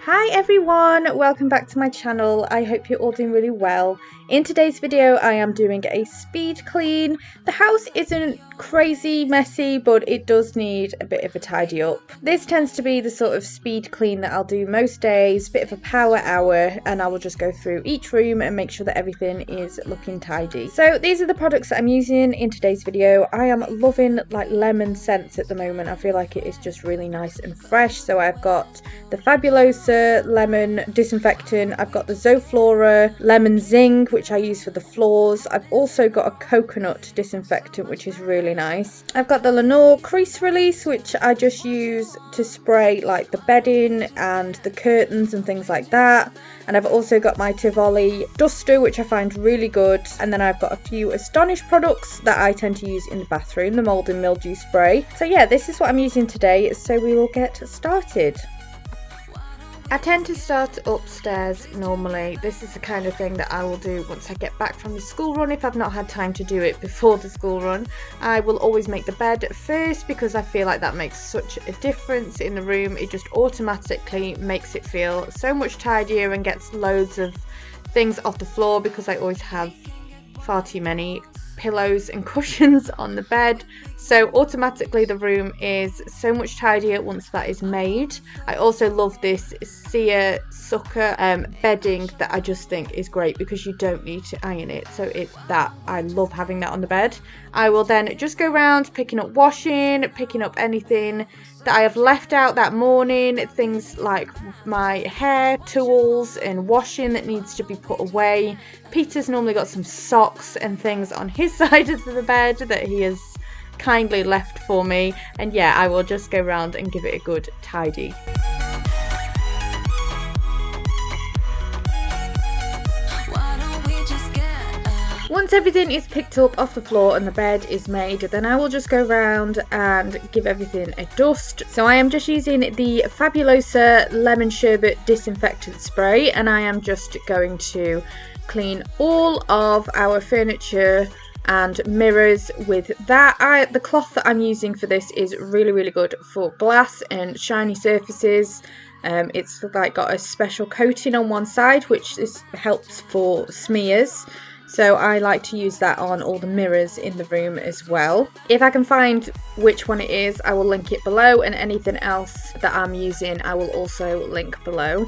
Hi everyone, welcome back to my channel. I hope you're all doing really well. In today's video I am doing a speed clean. The house isn't crazy messy, but it does need a bit of a tidy up. This tends to be the sort of speed clean that I'll do most days, bit of a power hour, and I will just go through each room and make sure that everything is looking tidy. So these are the products that I'm using in today's video. I am loving like lemon scents at the moment. I feel like it is just really nice and fresh. So I've got the Fabulosa lemon disinfectant, I've got the Zoflora lemon zing, which I use for the floors. I've also got a coconut disinfectant, which is really nice. I've got the Lenore crease release, which I just use to spray like the bedding and the curtains and things like that. And I've also got my Tivoli duster, which I find really good. And then I've got a few Astonish products that I tend to use in the bathroom, the mold and mildew spray. So yeah, this is what I'm using today, so we will get started. I tend to start upstairs normally. This is the kind of thing that I will do once I get back from the school run if I've not had time to do it before the school run. I will always make the bed first because I feel like that makes such a difference in the room. It just automatically makes it feel so much tidier and gets loads of things off the floor because I always have far too many pillows and cushions on the bed, so automatically the room is so much tidier once that is made. I also love this seersucker bedding that I just think is great because you don't need to iron it, so I love having that on the bed. I will then just go around picking up washing, picking up anything that I have left out that morning, things like my hair tools and washing that needs to be put away. Peter's normally got some socks and things on his side of the bed that he has kindly left for me, and yeah, I will just go around and give it a good tidy. Once everything is picked up off the floor and the bed is made, then I will just go around and give everything a dust. So I am just using the Fabulosa lemon sherbet disinfectant spray, and I am just going to clean all of our furniture and mirrors with that. The cloth that I'm using for this is really good for glass and shiny surfaces. It's like got a special coating on one side which helps for smears. So I like to use that on all the mirrors in the room as well. If I can find which one it is, I will link it below, and anything else that I'm using I will also link below.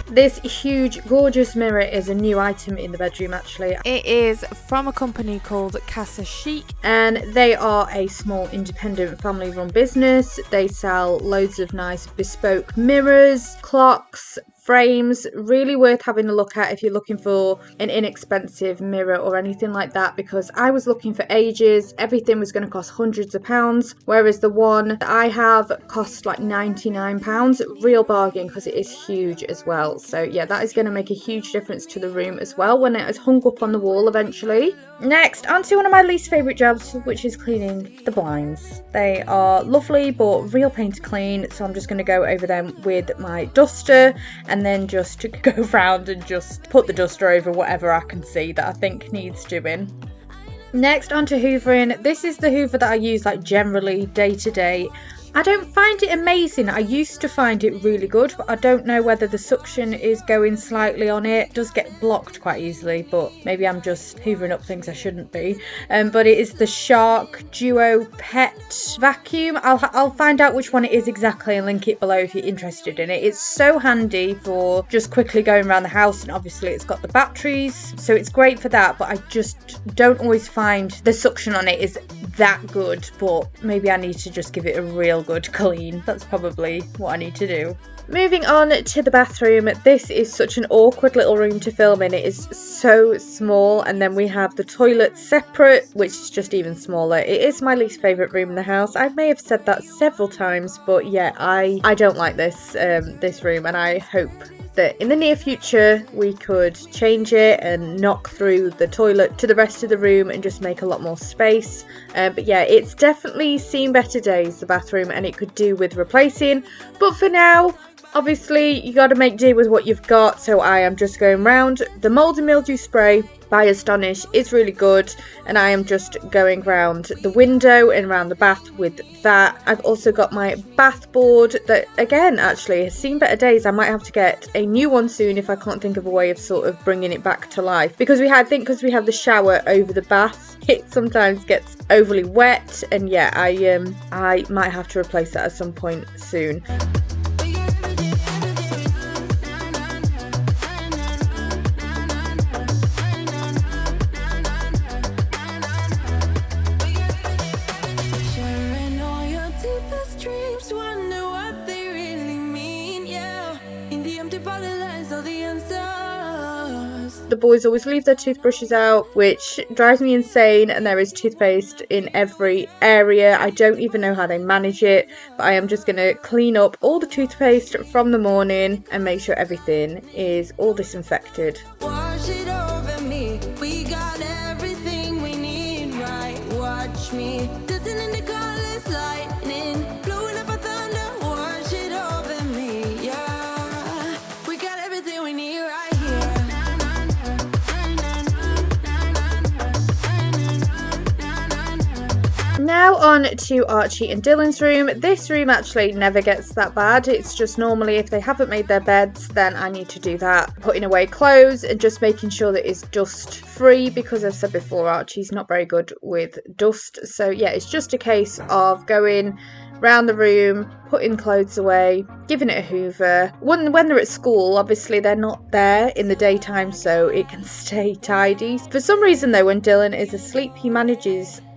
This huge gorgeous mirror is a new item in the bedroom actually. It is from a company called Casa Chic, and they are a small independent family run business. They sell loads of nice bespoke mirrors, clocks, frames. Really worth having a look at if you're looking for an inexpensive mirror or anything like that, because I was looking for ages. Everything was going to cost hundreds of pounds, whereas the one that I have costs like £99. Real bargain because it is huge as well. So yeah, that is going to make a huge difference to the room as well when it is hung up on the wall eventually. Next, onto one of my least favourite jobs, which is cleaning the blinds. They are lovely but real pain to clean, so I'm just going to go over them with my duster and then just go round and just put the duster over whatever I can see that I think needs doing. Next, onto hoovering. This is the hoover that I use like generally day to day. I don't find it amazing. I used to find it really good, but I don't know whether the suction is going slightly on it. It does get blocked quite easily, but maybe I'm just hoovering up things I shouldn't be. But it is the Shark Duo Pet Vacuum. I'll find out which one it is exactly and link it below if you're interested in it. It's so handy for just quickly going around the house, and obviously it's got the batteries, so it's great for that, but I just don't always find the suction on it is that good, but maybe I need to just give it a real good clean. That's probably what I need to do. Moving on to the bathroom. This is such an awkward little room to film in. It is so small, and then we have the toilet separate, which is just even smaller. It is my least favourite room in the house. I may have said that several times, but yeah, I don't like this room, and I hope that in the near future we could change it and knock through the toilet to the rest of the room and just make a lot more space. But yeah, it's definitely seen better days, the bathroom, and it could do with replacing. But for now, Obviously, you got to make do with what you've got, so I am just going round. The mould and mildew spray by Astonish is really good, and I am just going round the window and around the bath with that. I've also got my bath board that, again, actually has seen better days. I might have to get a new one soon if I can't think of a way of sort of bringing it back to life. Because we have the shower over the bath, it sometimes gets overly wet, and yeah, I might have to replace that at some point soon. The boys always leave their toothbrushes out, which drives me insane, and there is toothpaste in every area. I don't even know how they manage it, but I am just going to clean up all the toothpaste from the morning and make sure everything is all disinfected. Wash it over me. We got everything we need, right? Watch me. Dancing in the colors, lightning, blowing up a thunder. Wash it over me, yeah. We got everything we need right here. Now on to Archie and Dylan's room. This room actually never gets that bad. It's just normally if they haven't made their beds, then I need to do that. Putting away clothes and just making sure that it's dust free, because I've said before, Archie's not very good with dust. So yeah, it's just a case of going round the room, putting clothes away, giving it a hoover. When they're at school, obviously they're not there in the daytime, so it can stay tidy. For some reason though, when Dylan is asleep, he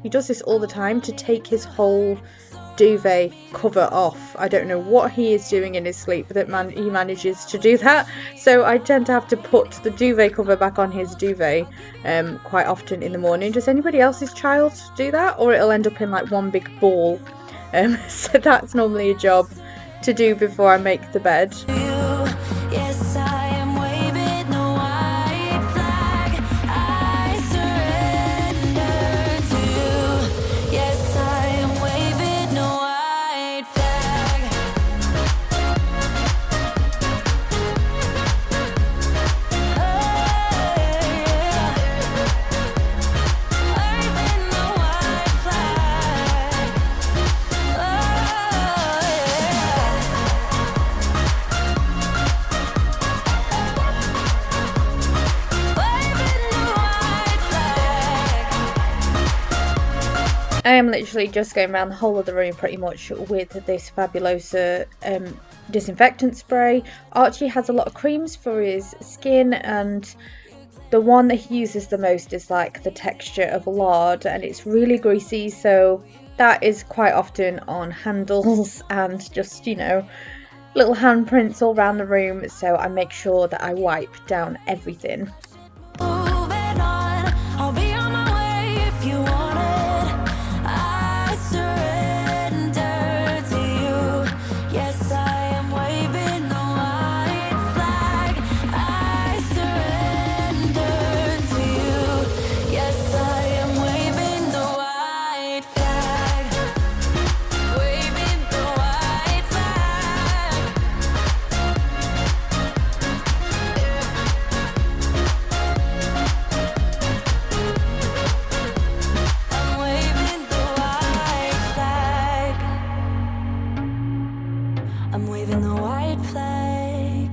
does this all the time, to take his whole duvet cover off. I don't know what he is doing in his sleep, but he manages to do that. So I tend to have to put the duvet cover back on his duvet quite often in the morning. Does anybody else's child do that? Or it'll end up in like one big ball. So that's normally a job to do before I make the bed. Yes, I am waving the white flag. I surrender to you. Yes, I am waving the white flag. Oh, yeah. Waving the white flag. Oh, yeah. I am literally just going around the whole of the room pretty much with this Fabulosa disinfectant spray. Archie has a lot of creams for his skin, and the one that he uses the most is like the texture of lard, and it's really greasy, so that is quite often on handles and just, you know, little handprints all around the room, so I make sure that I wipe down everything. Moving on, I'll be on my way if you want it. I surrender to you. Yes, I am waving the white flag. I surrender to you. Yes, I am waving the white flag. Waving the white flag. I'm waving the white flag. I'm waving the white flag.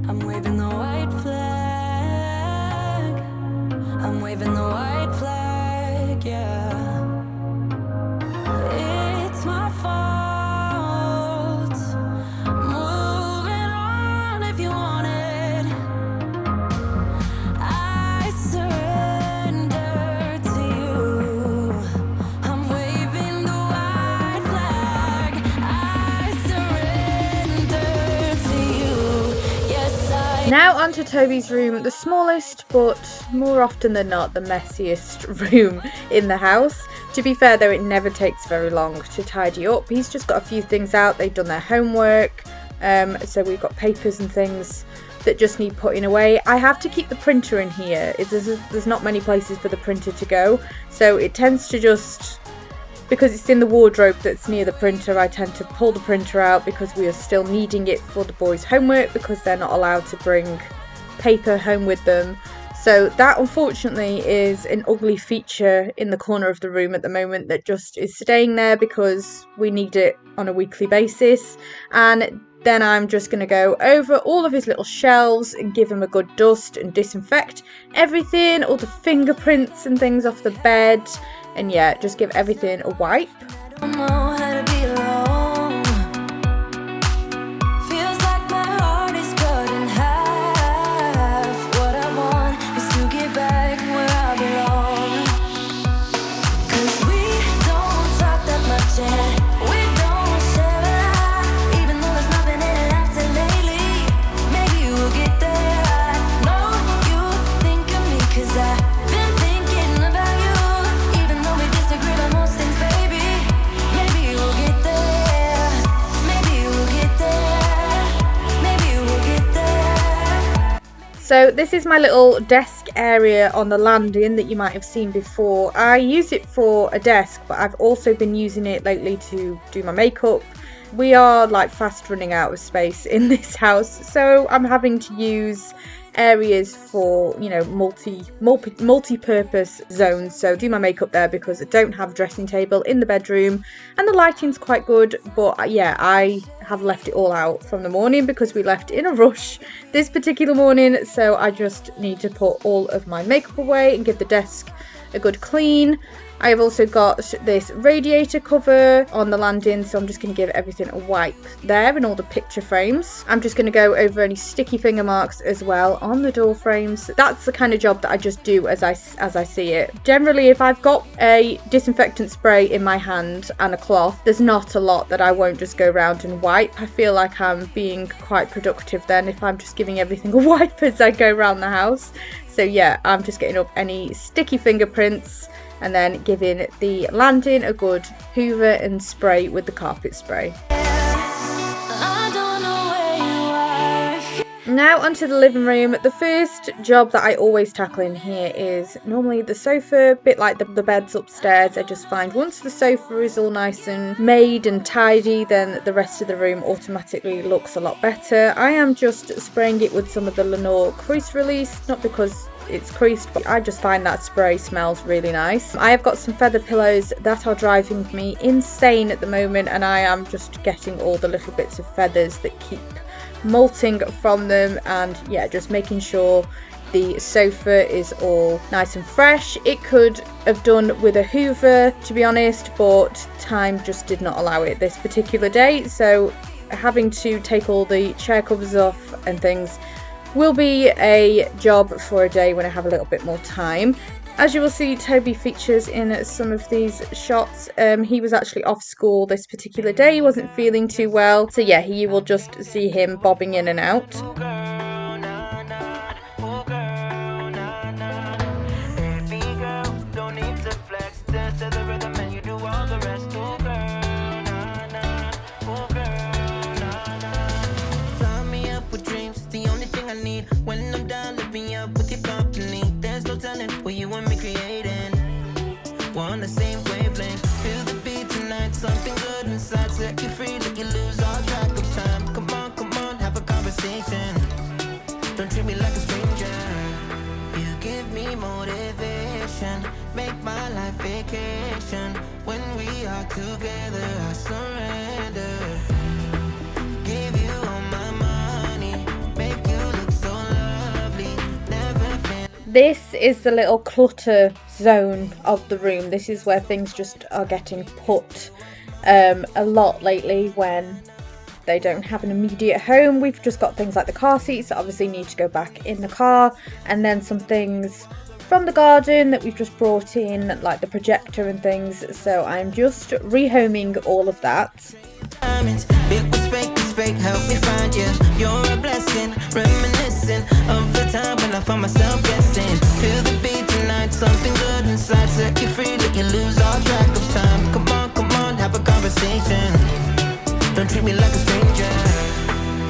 I'm waving the white flag. I'm waving the white flag, yeah. It's my fault. Moving on if you want it. I surrender to you. I'm waving the white flag. I surrender to you. Yes, I. Now onto Toby's room, the smallest but more often than not the messiest room in the house. To be fair though, it never takes very long to tidy up. He's just got a few things out, they've done their homework, so we've got papers and things that just need putting away. I have to keep the printer in here. There's not many places for the printer to go, so it tends to just because it's in the wardrobe that's near the printer, I tend to pull the printer out because we are still needing it for the boys' homework because they're not allowed to bring paper home with them. So that unfortunately is an ugly feature in the corner of the room at the moment that just is staying there because we need it on a weekly basis. And then I'm just going to go over all of his little shelves and give him a good dust and disinfect everything, all the fingerprints and things off the bed, and yeah, just give everything a wipe. So this is my little desk area on the landing that you might have seen before. I use it for a desk, but I've also been using it lately to do my makeup. We are like fast running out of space in this house, so I'm having to use areas for, you know, multi-purpose zones. So do my makeup there because I don't have a dressing table in the bedroom and the lighting's quite good, but yeah, I have left it all out from the morning because we left in a rush this particular morning. So I just need to put all of my makeup away and give the desk a good clean. I have also got this radiator cover on the landing, so I'm just going to give everything a wipe there and all the picture frames. I'm just going to go over any sticky finger marks as well on the door frames. That's the kind of job that I just do as I see it. Generally, if I've got a disinfectant spray in my hand and a cloth, there's not a lot that I won't just go around and wipe. I feel like I'm being quite productive then if I'm just giving everything a wipe as I go around the house. So yeah, I'm just getting up any sticky fingerprints and then giving the landing a good hoover and spray with the carpet spray. Now onto the living room. The first job that I always tackle in here is normally the sofa, a bit like the beds upstairs. I just find once the sofa is all nice and made and tidy, then the rest of the room automatically looks a lot better. I am just spraying it with some of the Lenore crease release, not because it's creased, but I just find that spray smells really nice. I have got some feather pillows that are driving me insane at the moment, and I am just getting all the little bits of feathers that keep molting from them, and yeah, just making sure the sofa is all nice and fresh. It could have done with a hoover, to be honest, but time just did not allow it this particular day, so having to take all the chair covers off and things will be a job for a day when I have a little bit more time. As you will see, Toby features in some of these shots. He was actually off school this particular day. He wasn't feeling too well. So yeah, you will just see him bobbing in and out. When I'm done living up with your company, there's no telling what you and me creating. We're on the same wavelength. Feel the beat tonight, something good inside. Set you free, let you lose all track of time. Come on, have a conversation. Don't treat me like a stranger. You give me motivation, make my life vacation. When we are together, I surrender. Give you all my money, make you look so lovely. Never feel. This is the little clutter zone of the room. This is where things just are getting put a lot lately when they don't have an immediate home. We've just got things like the car seats that obviously need to go back in the car, and then some things from the garden that we've just brought in, like the projector and things. So I'm just rehoming all of that. It was fake, help me find you. You're a blessing, reminiscent of the time when I found myself guessing. Feel the beat tonight, something good inside. Set you free, let you lose all track of time. Come on, have a conversation. Don't treat me like a stranger.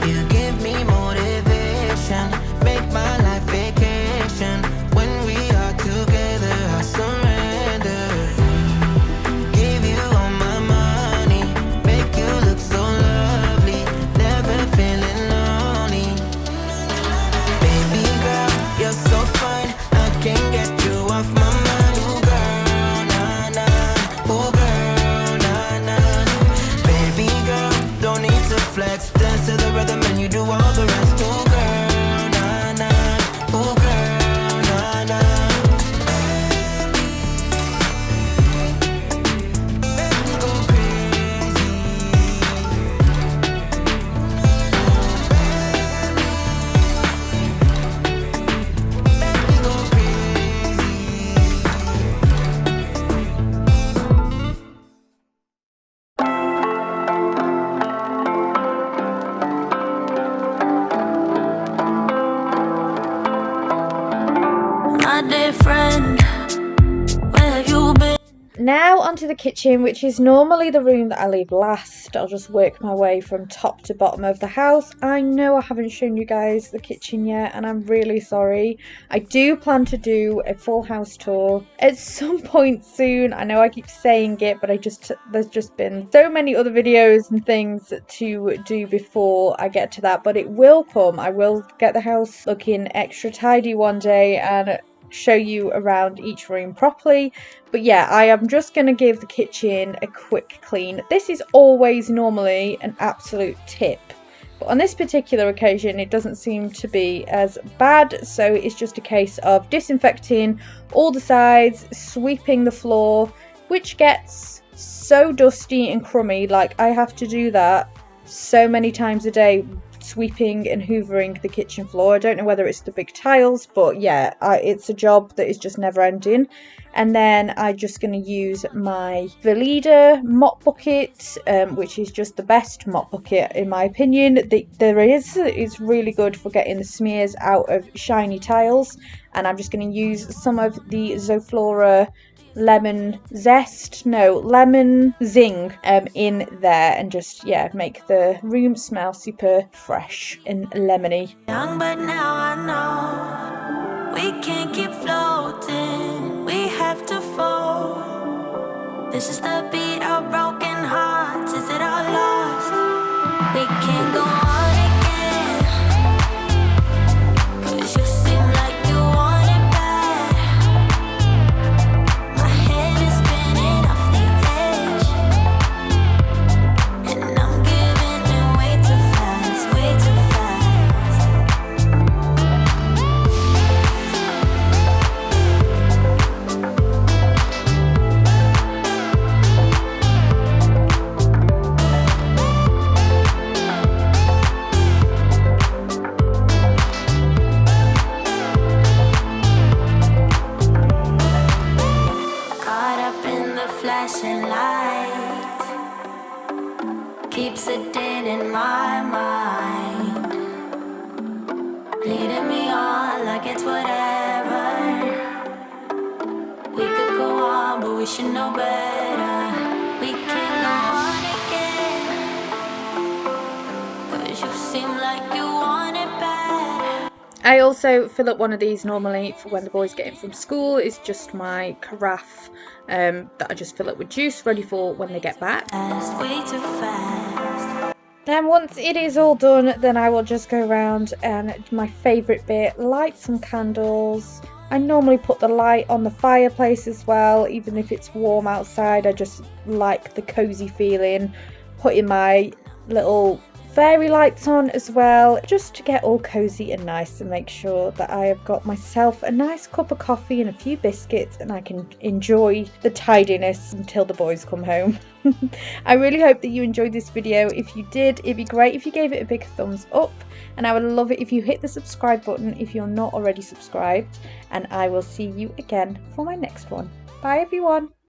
You give me motivation, make my life vacation. When we are together, I surrender. Give you my dear friend, where have you been? Now onto the kitchen, which is normally the room that I leave last. I'll just work my way from top to bottom of the house. I know I haven't shown you guys the kitchen yet, and I'm really sorry. I do plan to do a full house tour at some point soon. I know I keep saying it, but there's just been so many other videos and things to do before I get to that, but it will come. I will get the house looking extra tidy one day and show you around each room properly. But yeah, I am just going to give the kitchen a quick clean. This is always normally an absolute tip, but on this particular occasion it doesn't seem to be as bad, so it's just a case of disinfecting all the sides, sweeping the floor, which gets so dusty and crummy. Like, I have to do that so many times a day, sweeping and hoovering the kitchen floor. I don't know whether it's the big tiles, but yeah, it's a job that is just never ending. And then I'm just going to use my Veleda mop bucket, which is just the best mop bucket in my opinion there is. It's really good for getting the smears out of shiny tiles. And I'm just going to use some of the Zoflora lemon zing in there, and just, yeah, make the room smell super fresh and lemony. Young, but now I know we can't keep floating, we have to fall. This is the beat of broken hearts. Is it all lost? We can't go on again, 'cause you seem like you want it bad. My head is spinning off the edge, and I'm giving in way too fast, way too fast. Caught up in the flashing light, keeps it dead in my mind, leading me on like it's whatever. We could go on, but we should know better. We can't go on again, 'cause you seem like you want it bad. I also fill up one of these normally for when the boys get in from school. It's just my carafe that I just fill up with juice, ready for when they get back. Fast, way too fast. Then once it is all done, then I will just go around and my favourite bit, light some candles. I normally put the light on the fireplace as well, even if it's warm outside. I just like the cosy feeling. Putting my little fairy lights on as well, just to get all cozy and nice, and make sure that I have got myself a nice cup of coffee and a few biscuits, and I can enjoy the tidiness until the boys come home. I really hope that you enjoyed this video. If you did, it'd be great if you gave it a big thumbs up, and I would love it if you hit the subscribe button if you're not already subscribed, and I will see you again for my next one. Bye everyone.